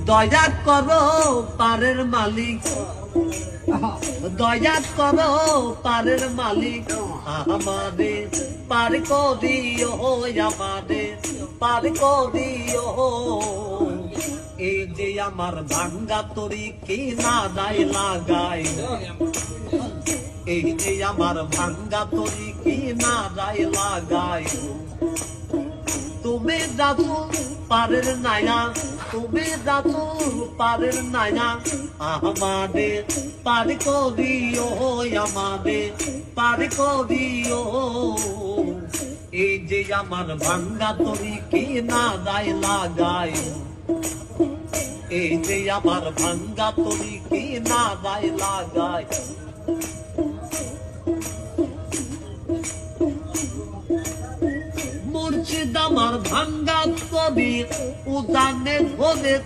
দয়া করো পারের মালিক, দয়া করো পারের মালিক, আমাদের পার করিও, আমাদের পার করিও। এই যে আমার ভাঙ্গা তরি কি না দায় লাগাই, এই যে আমার ভাঙ্গা তরি কি না দায় লাগাই। তুমি দাদু পারের নায়া, তুমি দাদু পারের নায়া, আমাদের পার করিও, আমাদের পার করিও। এই যে আমার ভাঙ্গা তরি কি না দায় লাগাই, এই যে আমার ভাঙ্গা তরি কি না দায় লাগাই। মুর্শিদ আমার ভাঙ্গা তরি উজানে ধরে